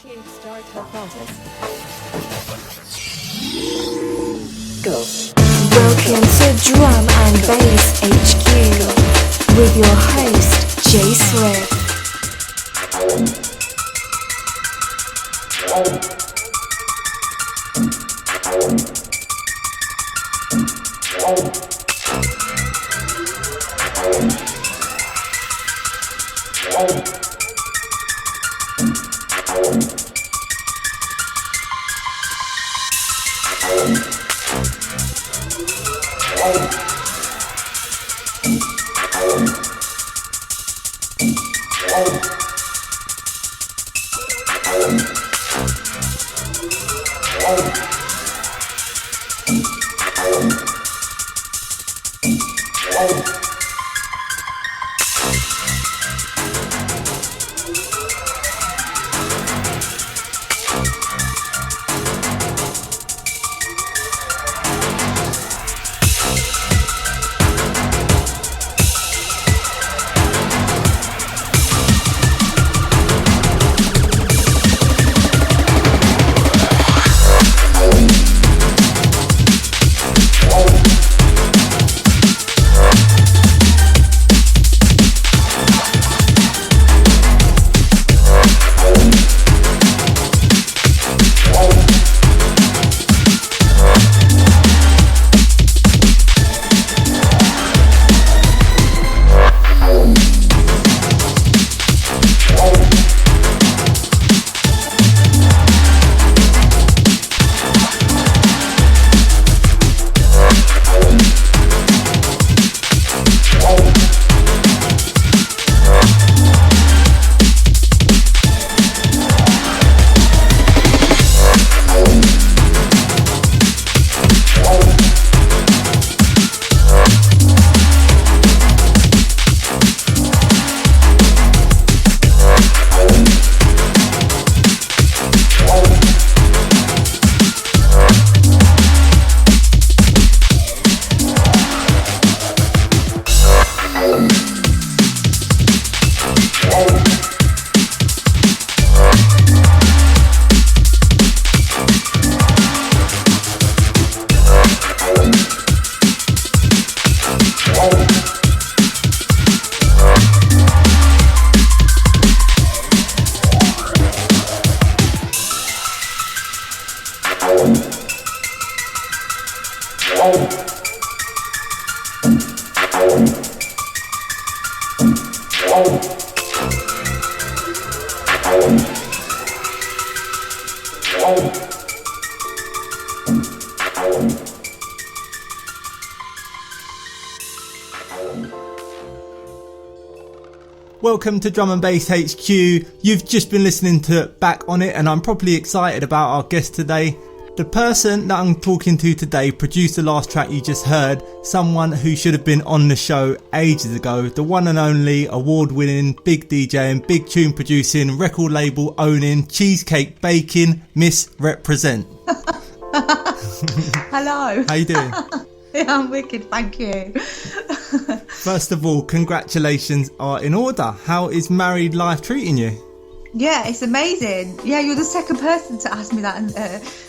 to start her process. Go. Welcome to Drum and Bass HQ with your host, Jay Swif. Welcome to Drum and Bass HQ. You've just been listening to Back On It, and I'm properly excited about our guest today. The person that I'm talking to today produced the last track you just heard, someone who should have been on the show ages ago, the one and only award-winning, big DJing, big tune producing, record label owning, cheesecake baking, Missrepresent. Hello. How you doing? Yeah, I'm wicked, thank you. First of all, congratulations are in order. How is married life treating you? Yeah, it's amazing. Yeah, you're the second person to ask me that.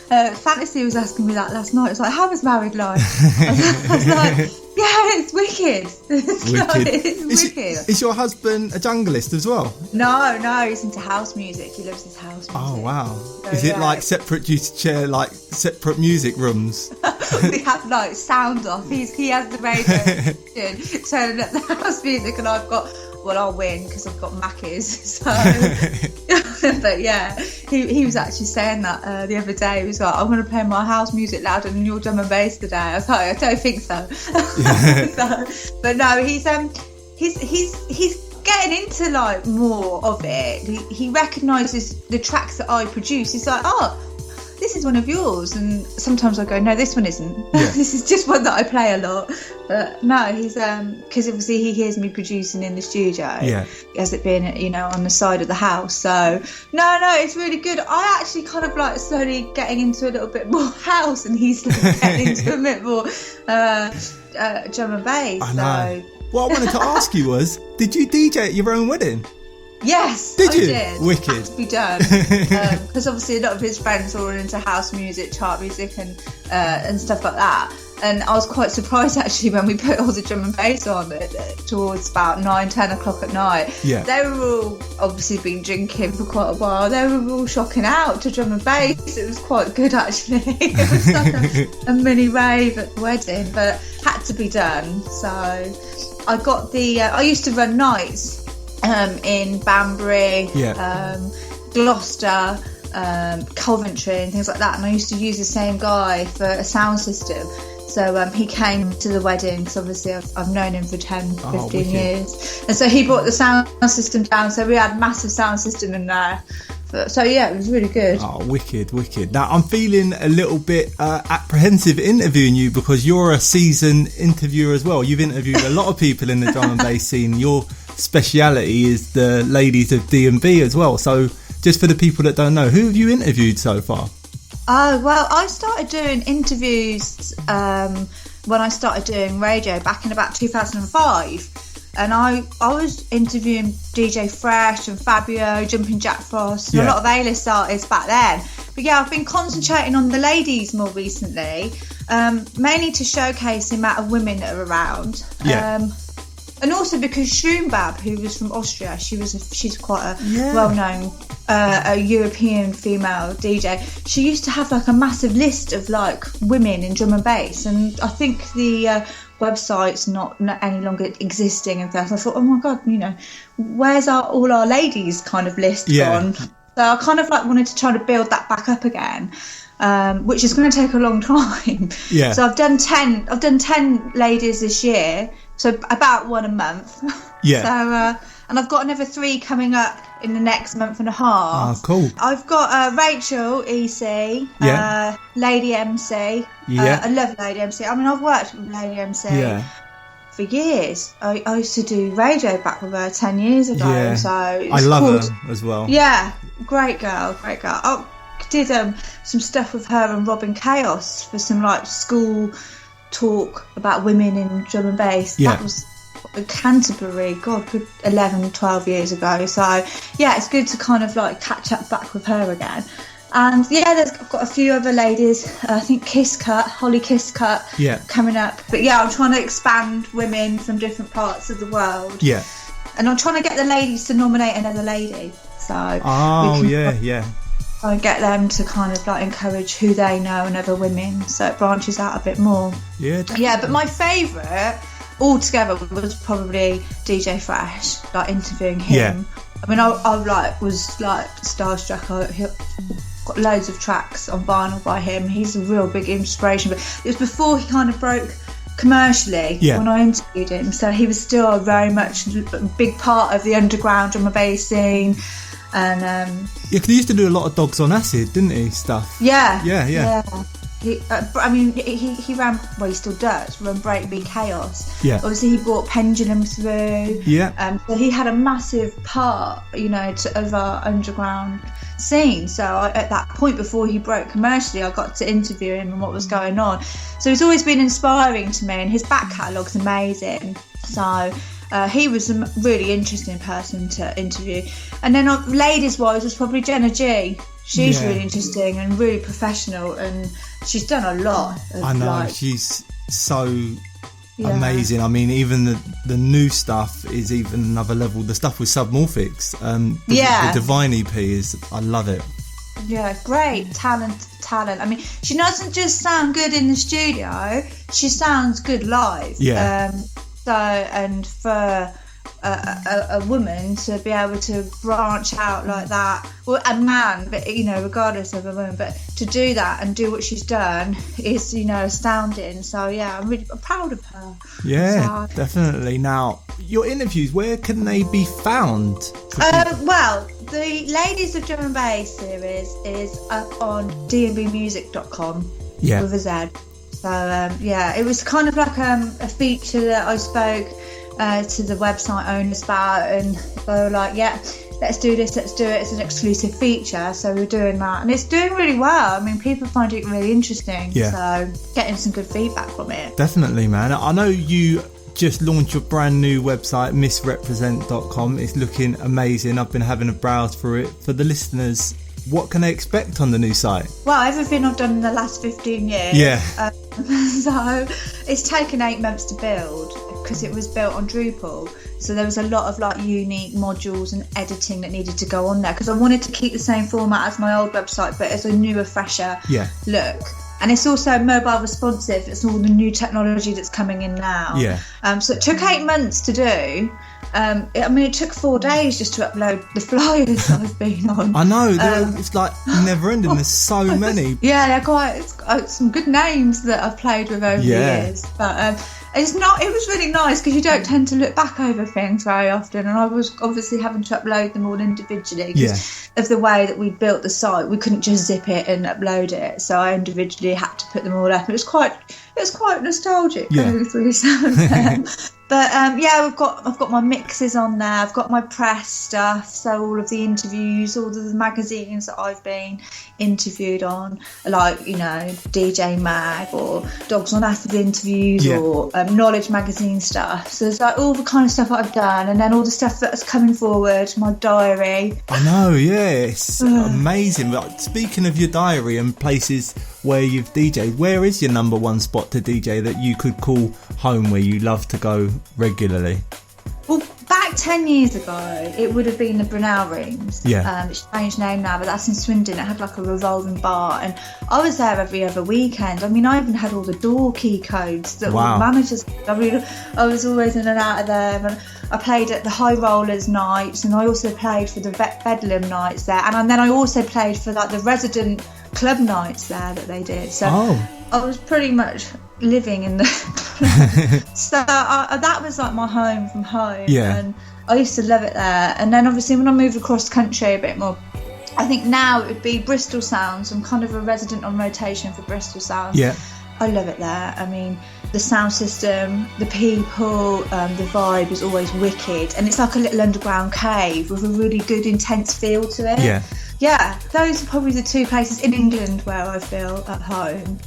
And Fantasy was asking me that last night. It's like, how was married life? I was like, yeah, it's wicked. It's wicked. Is your husband a junglist as well? No, he's into house music. He loves his house music. Oh, wow. So, is it like separate, do you share like separate music rooms? We have like sound off. He has the radio turning up the house music, and I've got, well, I'll win because I've got Mackies. So, but yeah, he was actually saying that the other day. He was like, I'm going to play my house music louder than your drum and bass today. I was like, I don't think so. But no, he's getting into like more of it. He recognises the tracks that I produce. He's like, oh, this is one of yours, and sometimes I go, no, this one isn't. Yeah. This is just one that I play a lot. But no, he's because obviously he hears me producing in the studio. Yeah, as it being, on the side of the house. So no, it's really good. I actually kind of like slowly getting into a little bit more house, and he's getting into a bit more drum and bass. I know. What I wanted to ask you was, did you DJ at your own wedding? Yes, Did I you? did. Wicked. Had to be done because obviously a lot of his friends were into house music, chart music, and stuff like that. And I was quite surprised actually when we put all the drum and bass on it towards about 9-10 o'clock at night. Yeah. They were all obviously been drinking for quite a while. They were all shocking out to drum and bass. It was quite good actually. It was like a mini rave at the wedding, but had to be done. So I got I used to run nights in Banbury, Gloucester, Coventry and things like that, and I used to use the same guy for a sound system. So he came to the wedding because obviously I've known him for 10-15 years, and so he brought the sound system down, so we had a massive sound system in there. So yeah, it was really good. Oh, wicked. Now I'm feeling a little bit apprehensive interviewing you because you're a seasoned interviewer as well. You've interviewed a lot of people in the drum and bass scene. Your speciality is the ladies of D&B as well. So just for the people that don't know, who have you interviewed so far? Oh, well, I started doing interviews when I started doing radio back in about 2005. And I was interviewing DJ Fresh and Fabio, Jumping Jack Frost, and a lot of A-list artists back then. But yeah, I've been concentrating on the ladies more recently, mainly to showcase the amount of women that are around. Yeah. And also because Schoombab, who was from Austria, she's quite a well-known a European female DJ. She used to have like a massive list of like women in drum and bass, and I think the website's not any longer existing and things. I thought, oh my god, where's all our ladies kind of list gone? So I kind of like wanted to try to build that back up again. Which is going to take a long time. Yeah. So I've done 10 ladies this year, so about one a month. Yeah. So and I've got another 3 coming up in the next month and a half. Oh, cool. I've got Rachel EC, Lady MC. Yeah. I love Lady MC. I mean, I've worked with Lady MC for years. I used to do radio back with her 10 years ago. Yeah. So I love her as well. Yeah, great girl. I did some stuff with her and Robin Chaos for some like school talk about women in drum and bass. That was Canterbury, God, 11, 12 years ago. So yeah, it's good to kind of like catch up back with her again. And I've got a few other ladies. I think Holly Kisscut coming up. But yeah, I'm trying to expand women from different parts of the world. Yeah. And I'm trying to get the ladies to nominate another lady. So try and get them to kind of like encourage who they know and other women, so it branches out a bit more. Yeah, definitely. Yeah, but my favourite altogether was probably DJ Fresh, like interviewing him. Yeah. I mean, I was like starstruck. I got loads of tracks on vinyl by him. He's a real big inspiration, but it was before he kind of broke commercially when I interviewed him, so he was still very much a big part of the underground drum and bass scene. And because he used to do a lot of Dogs on Acid, didn't he? Stuff. Yeah. He ran, well, he still does, run Breakbeat Chaos. Yeah. Obviously, he brought Pendulum through. Yeah. So he had a massive part, of our underground scene. So at that point, before he broke commercially, I got to interview him and what was going on. So he's always been inspiring to me, and his back catalogue's amazing. So he was a really interesting person to interview. And then ladies-wise was probably Jenna G. She's really interesting and really professional, and she's done a lot. I know, she's so amazing. I mean, even the new stuff is even another level. The stuff with Submorphics, the Divine EP I love it. Yeah, great talent. I mean, she doesn't just sound good in the studio, she sounds good live. Yeah. And for a woman to be able to branch out like that, well, a man, but regardless of a woman, but to do that and do what she's done is astounding. So yeah, I'm really proud of her. Yeah, definitely. Now, your interviews, where can they be found? Well, the Ladies of Drum and Bass series is up on DNBmusic.com with a Z. So it was kind of like a feature that I spoke to the website owners about, and they were like, let's do this, let's do it. It's an exclusive feature, so we're doing that, and it's doing really well. I mean, people find it really interesting. So getting some good feedback from it. Definitely, man. I know you just launched your brand new website, Missrepresent.com. It's looking amazing. I've been having a browse through it. For the listeners, what can they expect on the new site? Well, everything I've done in the last 15 years. Yeah. So it's taken 8 months to build because it was built on Drupal. So there was a lot of like unique modules and editing that needed to go on there because I wanted to keep the same format as my old website, but as a newer, fresher look. And it's also mobile responsive. It's all the new technology that's coming in now. Yeah. So it took 8 months to do. It took 4 days just to upload the flyers I've been on. I know, it's like never ending. There's so many. Yeah, they're quite some good names that I've played with over the years. But it was really nice because you don't tend to look back over things very often, and I was obviously having to upload them all individually because of the way that we built the site. We couldn't just zip it and upload it, so I individually had to put them all up. It was quite nostalgic going through some of them. But I've got my mixes on there. I've got my press stuff, so all of the interviews, all of the magazines that I've been interviewed on, like DJ Mag or Dogs on Acid interviews or Knowledge magazine stuff. So there's like all the kind of stuff that I've done, and then all the stuff that's coming forward. My diary. I know, it's amazing. But speaking of your diary and places where you've DJed, where is your number one spot to DJ that you could call home, where you love to go regularly? Well, back 10 years ago, it would have been the Brunel Rooms. It's changed name now, but that's in Swindon. It had like a revolving bar, and I was there every other weekend. I mean, I even had all the door key codes that all the managers. I was always in and out of there, and I played at the High Rollers nights, and I also played for the Bedlam nights there, and then I also played for like the resident club nights there that they did. So I was pretty much living in the so that was like my home from home, and I used to love it there. And then obviously when I moved across country a bit more, I think now it would be Bristol Sounds. I'm kind of a resident on rotation for Bristol Sounds. I love it there. I mean, the sound system, the people, the vibe is always wicked, and it's like a little underground cave with a really good intense feel to it. Those are probably the 2 places in England where I feel at home.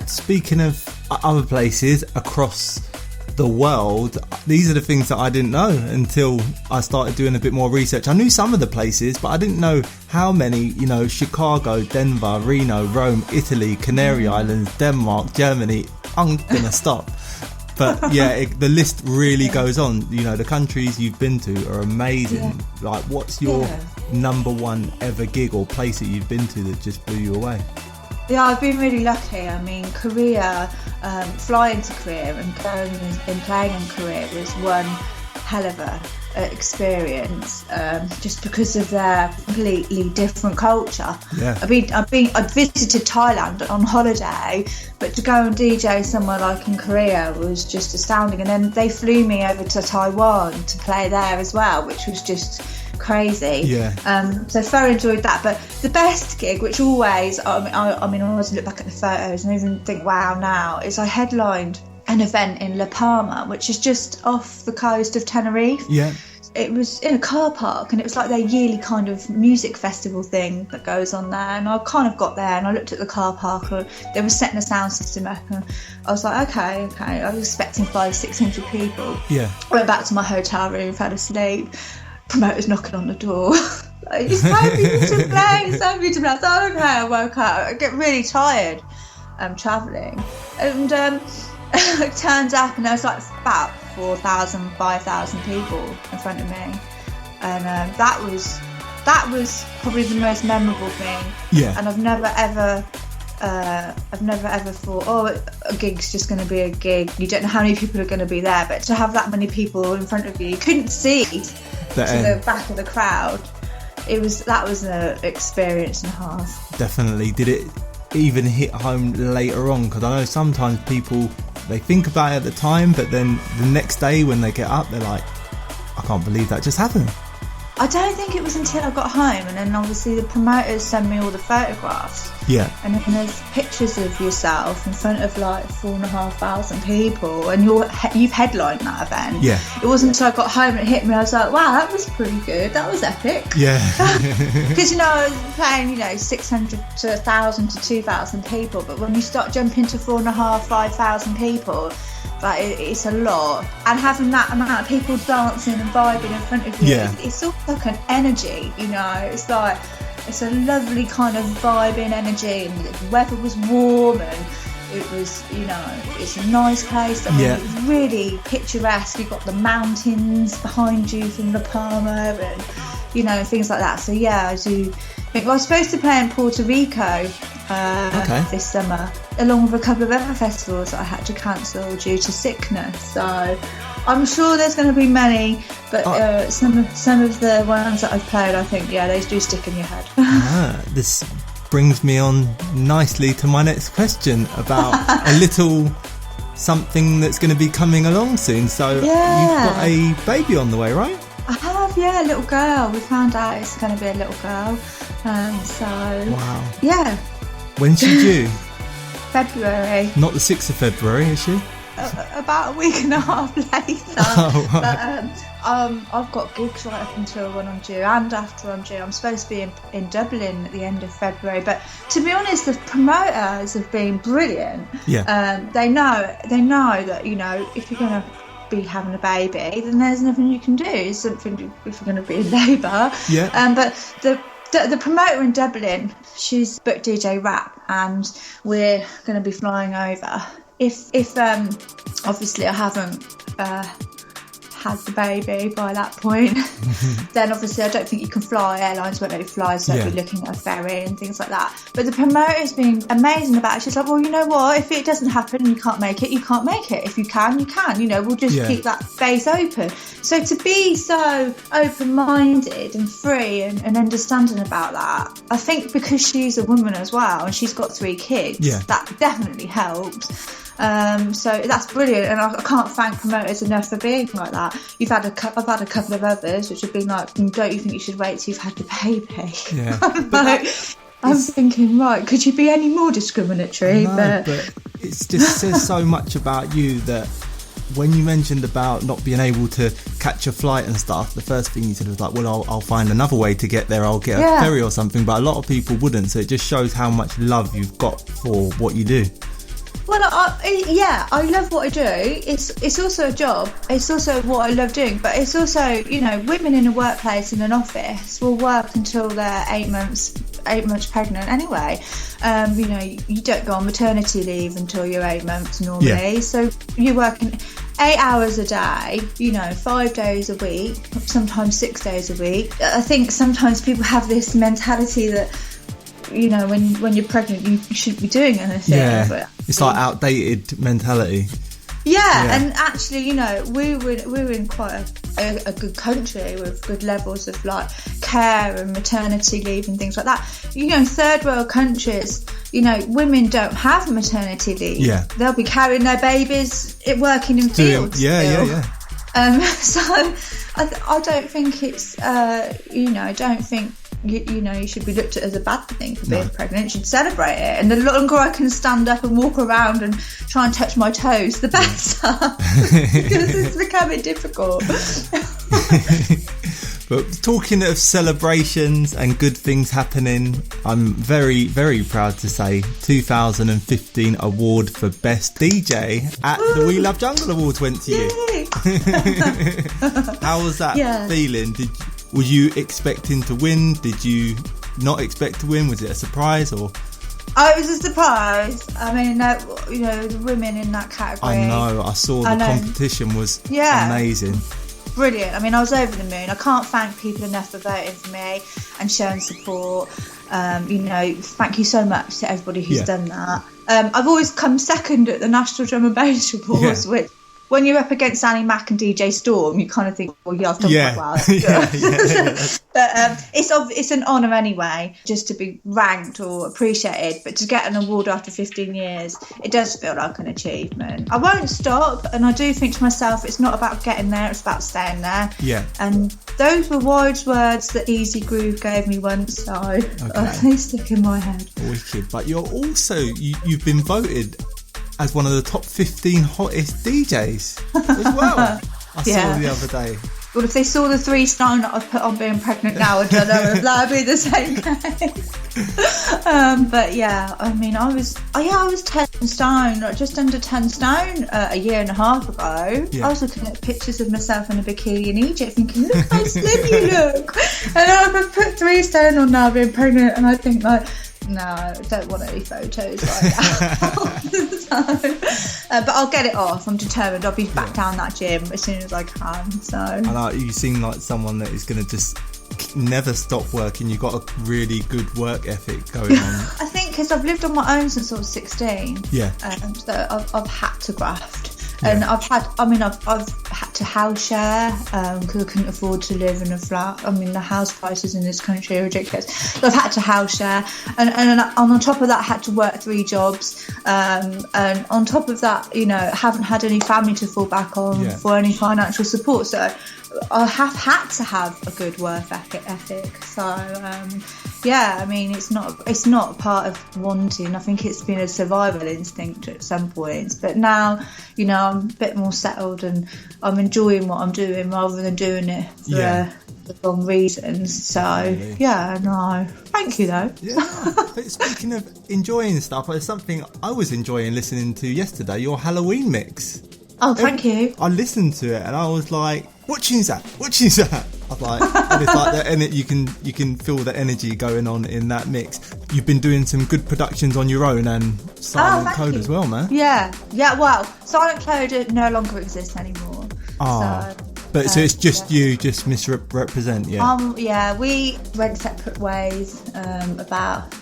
Speaking of other places across the world, these are the things that I didn't know until I started doing a bit more research. I knew some of the places, but I didn't know how many. Chicago, Denver, Reno, Rome, Italy, Canary Islands, Denmark, Germany. I'm gonna stop. But the list really goes on. The countries you've been to are amazing. Like, what's your number one ever gig or place that you've been to that just blew you away? I've been really lucky. I mean, Korea, flying to Korea and going and playing in Korea was one hell of a experience, just because of their completely different culture. I'd visited Thailand on holiday, but to go and DJ somewhere like in Korea was just astounding. And then they flew me over to Taiwan to play there as well, which was just crazy. So thoroughly enjoyed that. But the best gig, which always, I always look back at the photos and even think, wow, now, is I headlined an event in La Palma, which is just off the coast of Tenerife. It was in a car park, and it was like their yearly kind of music festival thing that goes on there. And I kind of got there and I looked at the car park, and they were setting a sound system up, and I was like, okay. I was expecting 500-600 people. I went back to my hotel room, fell asleep. Promoters knocking on the door. It's so beautiful to play, so beautiful to play. So okay, I woke up. I get really tired travelling, and it turns up, and there was like about 4,000, 5,000 people in front of me, and that was probably the most memorable thing. And I've never ever thought, a gig's just going to be a gig. You don't know how many people are going to be there, but to have that many people in front of you couldn't see to the back of the crowd. That was an experience and a half. Definitely. Did it even hit home later on? Because I know sometimes people, they think about it at the time, but then the next day when they get up, they're like, I can't believe that just happened. I don't think it was until I got home, and then obviously the promoters send me all the photographs. And then there's pictures of yourself in front of like 4,500 people, and you've headlined that event. It wasn't until I got home and it hit me. I was like, wow, that was pretty good. That was epic. Because I was playing 600 to 1,000 to 2,000 people, but when you start jumping to 4,500, 5,000 people, Like it's a lot, and having that amount of people dancing and vibing in front of you, it's sort of like an energy, you know. It's like it's a lovely kind of vibing energy, and the weather was warm, and it was, you know, it's a nice place. I mean, it was really picturesque. You've got the mountains behind you from La Palma, and you know, things like that. So yeah, I do think I was supposed to play in Puerto Rico this summer, along with a couple of other festivals that I had to cancel due to sickness. So I'm sure there's going to be many, but some of the ones that I've played, I think, they do stick in your head. This brings me on nicely to my next question about a little something that's going to be coming along soon. So you've got a baby on the way, right? I have, a little girl. We found out it's going to be a little girl. Wow. Yeah. When's she due? February. Not the 6th of February, is she? About a week and a half later. Oh, right. But I've got gigs right up until when I'm due and after I'm due. I'm supposed to be in Dublin at the end of February. But to be honest, the promoters have been brilliant. Yeah. They know that, you know, if you're going to be having a baby, then there's nothing you can do. It's something if you're going to be in labour. Yeah. But the promoter in Dublin, she's booked DJ Rap, and we're going to be flying over. If obviously I haven't had the baby by that point, then obviously I don't think you can fly. Airlines won't let you fly, so I'll be looking at a ferry and things like that. But the promoter's been amazing about it. She's like, well, you know what? If it doesn't happen and you can't make it, you can't make it. If you can, you can. You know, we'll just keep that space open. So to be so open-minded and free and understanding about that, I think because she's a woman as well and she's got 3 kids, that definitely helps. So that's brilliant, and I can't thank promoters enough for being like that. I've had a couple of others which have been like, don't you think you should wait till you've had the baby? I'm thinking, right, could you be any more discriminatory? No, but it just says so much about you that when you mentioned about not being able to catch a flight and stuff, the first thing you said was like, well, I'll find another way to get there. I'll get a ferry or something. But a lot of people wouldn't. So it just shows how much love you've got for what you do. Well, I love what I do. It's also a job. It's also what I love doing. But it's also, you know, women in a workplace, in an office, will work until they're 8 months pregnant anyway. You know, you don't go on maternity leave until you're 8 months normally. So you're working 8 hours a day, you know, 5 days a week, sometimes 6 days a week. I think sometimes people have this mentality that, you know, when you're pregnant, you shouldn't be doing anything. Yeah, but it's like outdated mentality. Yeah, and actually, you know, we're in quite a good country with good levels of like care and maternity leave and things like that. You know, third world countries, you know, women don't have maternity leave. Yeah, they'll be carrying their babies, working in fields. Yeah. So I don't think it's you know, I don't think you know you should be looked at as a bad thing for being pregnant. You should celebrate it, and the longer I can stand up and walk around and try and touch my toes, the better. Because it's becoming difficult. But talking of celebrations and good things happening, I'm very, very proud to say 2015 award for Best DJ at the We Love Jungle Awards went to you. How was that feeling? Were you expecting to win? Did you not expect to win? Was it a surprise or? Oh, it was a surprise. I mean, you know, the women in that category. I know. I saw the competition was amazing. Brilliant. I mean, I was over the moon. I can't thank people enough for voting for me and showing support. You know, thank you so much to everybody who's done that. I've always come second at the National Drum and Bass Awards, which, when you're up against Annie Mac and DJ Storm, you kind of think, well, I've done quite well. But it's an honour anyway, just to be ranked or appreciated. But to get an award after 15 years, it does feel like an achievement. I won't stop, and I do think to myself, it's not about getting there, it's about staying there. Yeah. And those were wise words that Easy Groove gave me once, so they stick in my head. Wicked. But you're also, you've been voted as one of the top 15 hottest DJs as well. I saw the other day. Well, if they saw the 3 stone that I've put on being pregnant now, I don't know if that would be the same case. But yeah, I mean, I was 10 stone, like just under 10 stone a year and a half ago. Yeah. I was looking at pictures of myself in a bikini in Egypt thinking, look how slim you look. And I've put 3 stone on now being pregnant, and I think like, no, I don't want any photos like that. But I'll get it off. I'm determined. I'll be back down that gym as soon as I can. So. And you seem like someone that is going to just never stop working. You've got a really good work ethic going on. I think because I've lived on my own since I was 16. Yeah. So I've had to graft. And I've had to house share because I couldn't afford to live in a flat. I mean, the house prices in this country are ridiculous. So I've had to house share, and on top of that, I had to work 3 jobs. And on top of that, you know, haven't had any family to fall back on for any financial support. So I have had to have a good work ethic. So I mean, it's not part of wanting. I think it's been a survival instinct at some points, but now, you know, I'm a bit more settled and I'm enjoying what I'm doing rather than doing it for the wrong reasons. So no, thank you though. But speaking of enjoying stuff, there's something I was enjoying listening to yesterday, your Halloween mix. Oh, thank you. I listened to it and I was like, what tune's that? I was like, and it's like that, and you can feel the energy going on in that mix. You've been doing some good productions on your own and Silent Code as well, man. Yeah. Well, Silent Code no longer exists anymore. So it's just you, just Missrepresent, we went separate ways about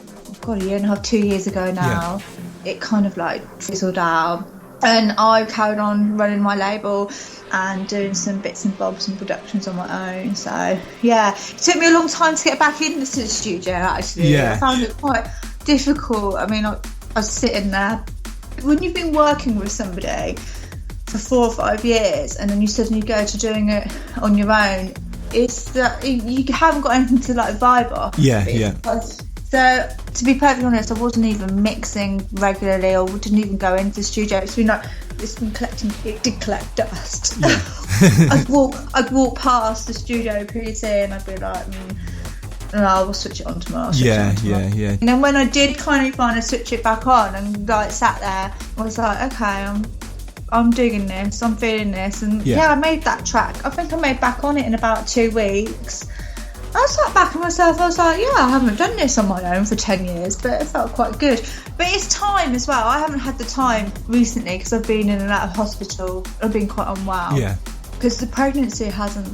a year and a half, 2 years ago now. It kind of like fizzled out. And I carried on running my label and doing some bits and bobs and productions on my own. So, it took me a long time to get back into the studio, actually. I found it quite difficult. I mean, I was sitting there. When you've been working with somebody for 4 or 5 years and then you suddenly go to doing it on your own, it's that you haven't got anything to like vibe off. So, to be perfectly honest, I wasn't even mixing regularly or didn't even go into the studio. It's been collecting, it did collect dust. I'd walk past the studio PC and I'd be like, no, we'll switch it on tomorrow. Yeah. And then when I did kind of finally switch it back on and like sat there, I was like, okay, I'm digging this, I'm feeling this. And I made that track. I think I made back on it in about 2 weeks. I sat back at myself, I was like, I haven't done this on my own for 10 years, but it felt quite good. But it's time as well. I haven't had the time recently because I've been in and out of hospital. I've been quite unwell. Because the pregnancy hasn't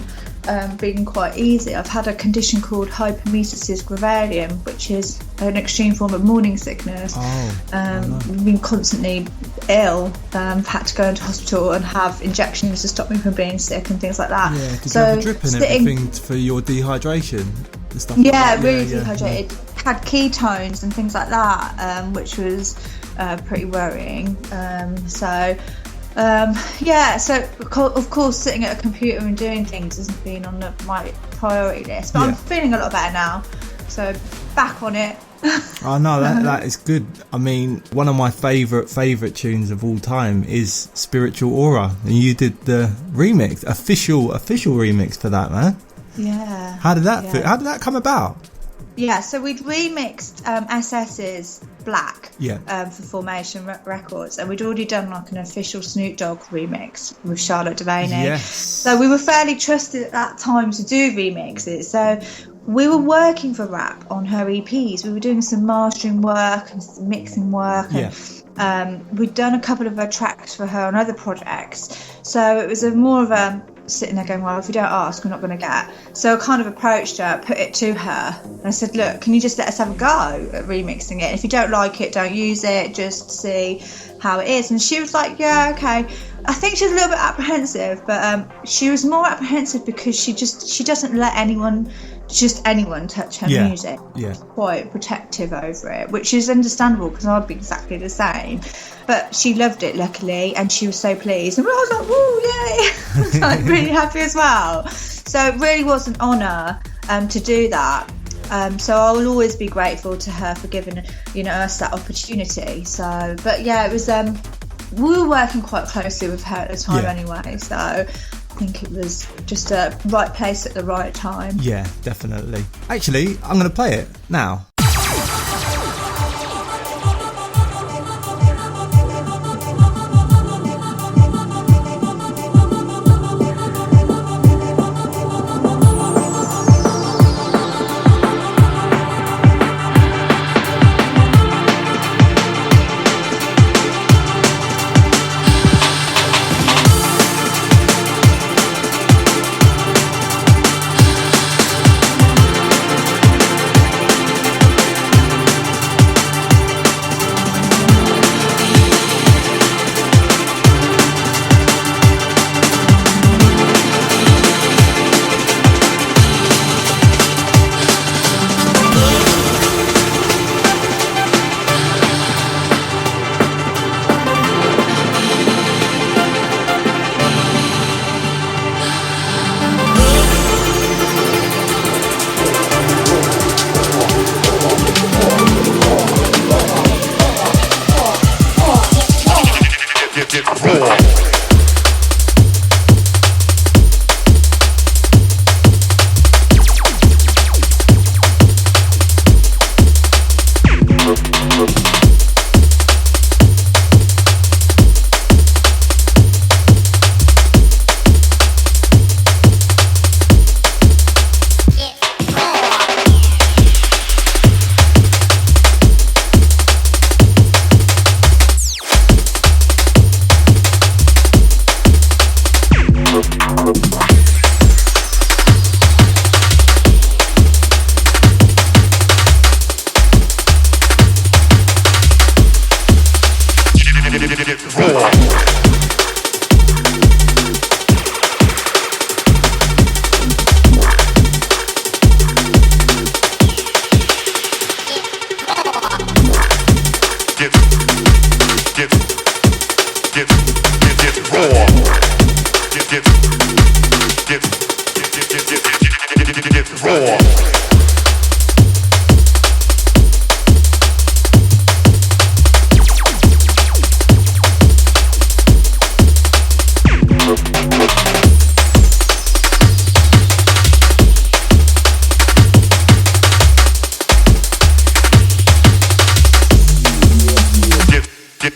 been quite easy. I've had a condition called hyperemesis gravidarum, which is an extreme form of morning sickness. I've been constantly ill. Had to go into hospital and have injections to stop me from being sick and things like that. Did you have a drip and everything for your dehydration and stuff like that? Really dehydrated. Had ketones and things like that, which was pretty worrying. So of course sitting at a computer and doing things hasn't been on my priority list, but I'm feeling a lot better now, so back on it. Oh no, that is good. I mean, one of my favourite tunes of all time is Spiritual Aura, and you did the remix, official remix for that, man. How did that come about? So we'd remixed SS's Black for Formation Records, and we'd already done like an official Snoop Dogg remix with Charlotte Devaney. So we were fairly trusted at that time to do remixes. So we were working for Rap on her EPs. We were doing some mastering work and some mixing work. And, we'd done a couple of her tracks for her on other projects. So it was more of a sitting there going, well, if you don't ask, we're not going to get. So I kind of approached her, put it to her, and I said, look, can you just let us have a go at remixing it? If you don't like it, don't use it, just see how it is. And she was like, yeah, okay. I think she was a little bit apprehensive, but she was more apprehensive because she doesn't let anyone touch her music. She's quite protective over it, which is understandable because I'd be exactly the same. But she loved it, luckily, and she was so pleased. And I was like, woo, yay! I was like really happy as well. So it really was an honour to do that. So I will always be grateful to her for giving us that opportunity. So, but it was we were working quite closely with her at the time anyway. So I think it was just a right place at the right time. Yeah, definitely. Actually, I'm going to play it now.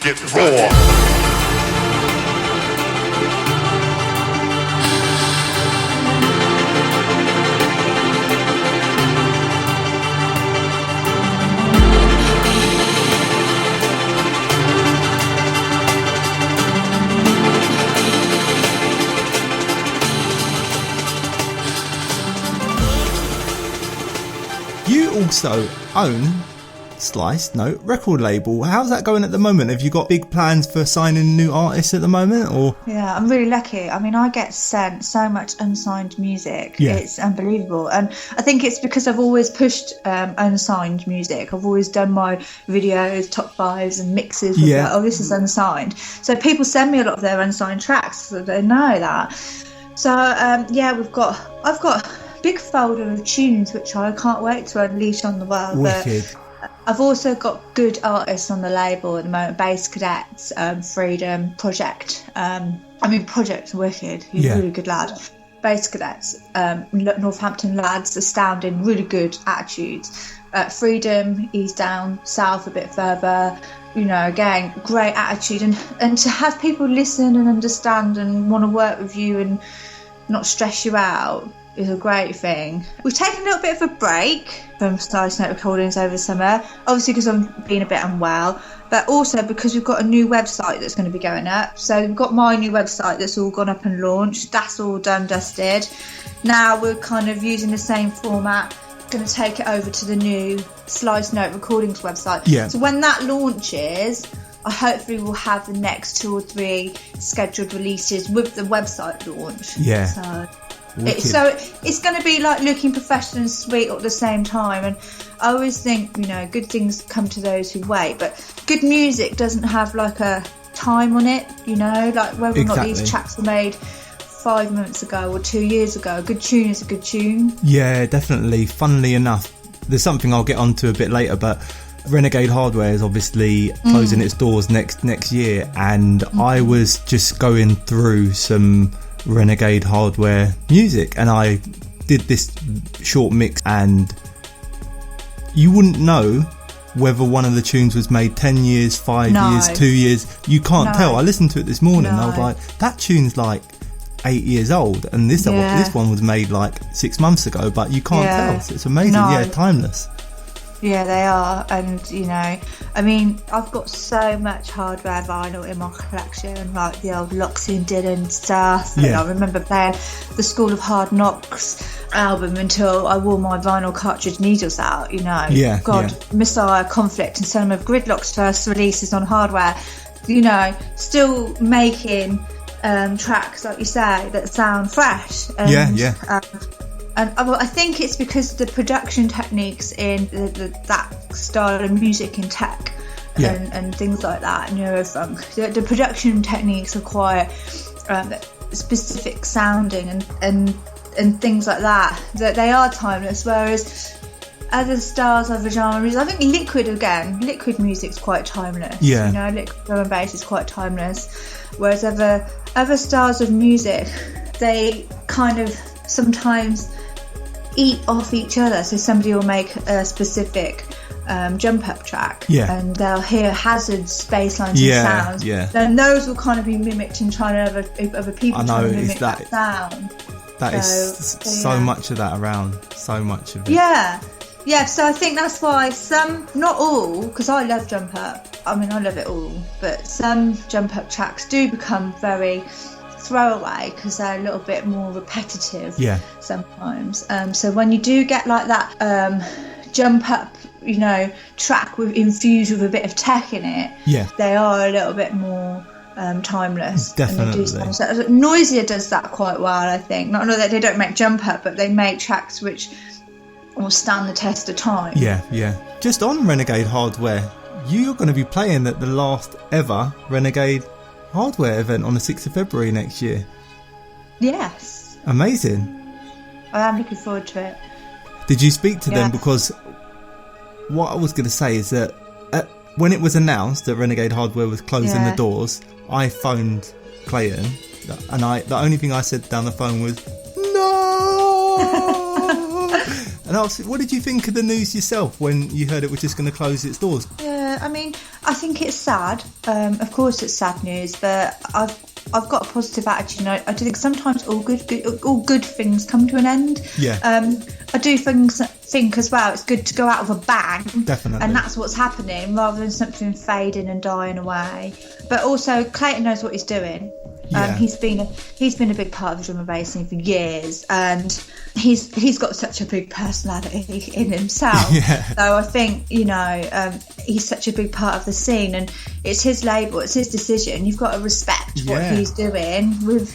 get raw. You also own Slice Note record label. How's that going at the moment? Have you got big plans for signing new artists at the moment, or? Yeah, I'm really lucky. I mean, I get sent so much unsigned music. Yeah. It's unbelievable. And I think it's because I've always pushed unsigned music. I've always done my videos, top fives and mixes with Yeah. like, oh, this is unsigned. So people send me a lot of their unsigned tracks, so they know that. So, yeah, I've got a big folder of tunes which I can't wait to unleash on the world. Wicked. But I've also got good artists on the label at the moment. Bass Cadets, Freedom, Project. Project's wicked. He's a really good lad. Bass Cadets, Northampton lads, astounding, really good attitudes. Freedom, he's down south a bit further. You know, again, great attitude. And to have people listen and understand and want to work with you and not stress you out is a great thing. We've taken a little bit of a break from Slice Note recordings over the summer, obviously because I'm being a bit unwell, but also because we've got a new website that's going to be going up. So we've got my new website that's all gone up and launched. That's all done, dusted. Now we're kind of using the same format, going to take it over to the new Slice Note recordings website. Yeah. So when that launches, I hopefully will have the next 2 or 3 scheduled releases with the website launch. Yeah. So Wicked. it's going to be like looking professional and sweet at the same time. And I always think, you know, good things come to those who wait. But good music doesn't have like a time on it, you know, like whether or not these tracks were made 5 months ago or 2 years ago. A good tune is a good tune. Yeah, definitely. Funnily enough, there's something I'll get onto a bit later, but Renegade Hardware is obviously closing its doors next year, and I was just going through some Renegade Hardware music and I did this short mix, and you wouldn't know whether one of the tunes was made 10 years, 5 years, 2 years. You can't tell. I listened to it this morning and I was like, that tune's like 8 years old, and this one was made like 6 months ago, but you can't tell. So it's amazing. Yeah, timeless. Yeah, they are. And, you know, I mean, I've got so much hardware vinyl in my collection, like the old Loxy and Dylan stuff. And I remember playing the School of Hard Knocks album until I wore my vinyl cartridge needles out, you know. Yeah. Messiah, Conflict and some of Gridlock's first releases on hardware, you know, still making tracks, like you say, that sound fresh. And, And I think it's because the production techniques in that style of music in tech and things like that, neurofunk, the production techniques are quite specific sounding and things like that, that they are timeless, whereas other styles of genre music, I think liquid music's quite timeless. Yeah. You know, liquid drum and bass is quite timeless, whereas other styles of music, they kind of sometimes eat off each other. So somebody will make a specific jump up track, and they'll hear hazards, bass lines and sounds. Then those will kind of be mimicked and trying to other people trying to mimic that sound. That is so much of that around. So much of it. Yeah, so I think that's why some, not all, because I love jump up. I mean, I love it all, but some jump up tracks do become very throwaway because they're a little bit more repetitive sometimes. So when you do get like that jump up, you know, track infused with a bit of tech in it, they are a little bit more timeless. Definitely. And they do Noisia does that quite well, I think. Not that they don't make jump up, but they make tracks which will stand the test of time. Just on Renegade Hardware, you're going to be playing at the last ever Renegade Hardware event on the 6th of February next year. Yes. Amazing. I am looking forward to it. Did you speak to them? Because what I was going to say is that when it was announced that Renegade Hardware was closing the doors, I phoned Clayton, and the only thing I said down the phone was, no! And I was, what did you think of the news yourself when you heard it was just going to close its doors? Yeah, I mean, I think it's sad. Of course, it's sad news, but I've got a positive attitude. I do think sometimes all good things come to an end. Yeah. I do think as well, it's good to go out with a bang. Definitely. And that's what's happening, rather than something fading and dying away. But also, Clayton knows what he's doing. Yeah. He's been a big part of the drum and bass scene for years, and he's got such a big personality in himself. Yeah. So I think, he's such a big part of the scene, and it's his label, it's his decision. You've got to respect what he's doing with,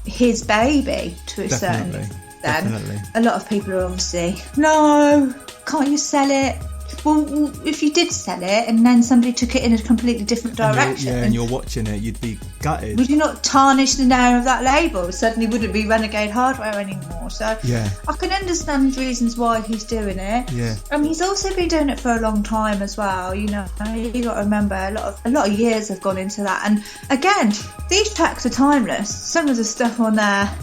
his baby to a certain extent. Definitely. A lot of people are obviously, no, can't you sell it? Well, if you did sell it and then somebody took it in a completely different direction, and you're watching it, you'd be gutted. Would you not tarnish the name of that label? It suddenly wouldn't be Renegade Hardware anymore. So I can understand his reasons why he's doing it. Yeah. He's also been doing it for a long time as well. You got to remember a lot of years have gone into that. And again, these tracks are timeless. Some of the stuff on there,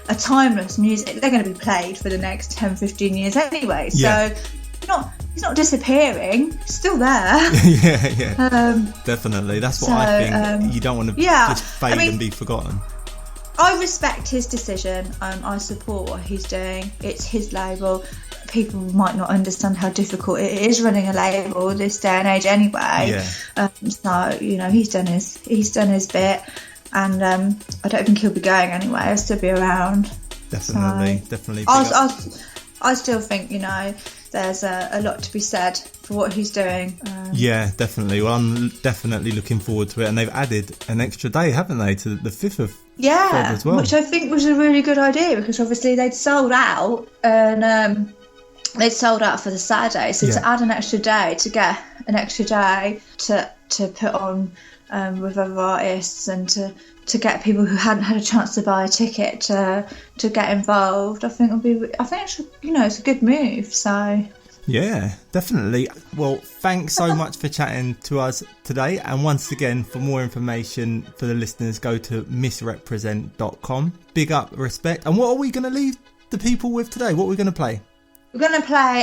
are timeless music. They're going to be played for the next 10, 15 years anyway. So he's not disappearing. He's still there. Yeah. Definitely. That's what I think. You don't want to just fade and be forgotten. I respect his decision. I support what he's doing. It's his label. People might not understand how difficult it is running a label this day and age anyway. Yeah. So he's done his bit, and I don't think he'll be going anywhere. He'll still be around. Definitely. I still think there's a lot to be said for what he's doing. Yeah, definitely. Well, I'm definitely looking forward to it, and they've added an extra day, haven't they, to the 5th of Feb as well, which I think was a really good idea, because obviously they'd sold out, and they'd sold out for the Saturday, so to add an extra day, to get an extra day to put on with other artists, and to get people who hadn't had a chance to buy a ticket to get involved, I think it's a good move. So yeah, definitely. Well, thanks so much for chatting to us today, and once again, for more information for the listeners, go to missrepresent.com. Big up, respect. And what are we going to leave the people with today? What are we going to play? We're going to play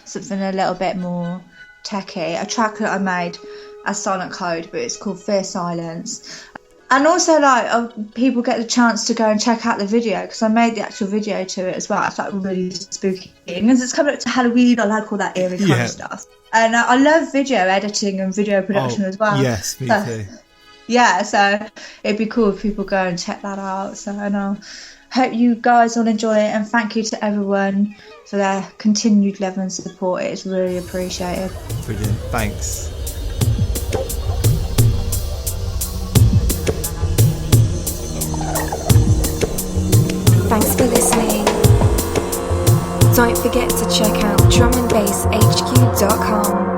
something a little bit more techie, a track that I made as Silent Code, but it's called Fear Silence. And also, people get the chance to go and check out the video, because I made the actual video to it as well. It's really spooky, and as it's coming up to Halloween, I like all that eerie kind of stuff. And I love video editing and video production as well. Yes, me too. Yeah, so it'd be cool if people go and check that out. So, and I hope you guys will enjoy it, and thank you to everyone for their continued love and support. It's really appreciated. Brilliant, thanks. Thanks for listening. Don't forget to check out drumandbasshq.com.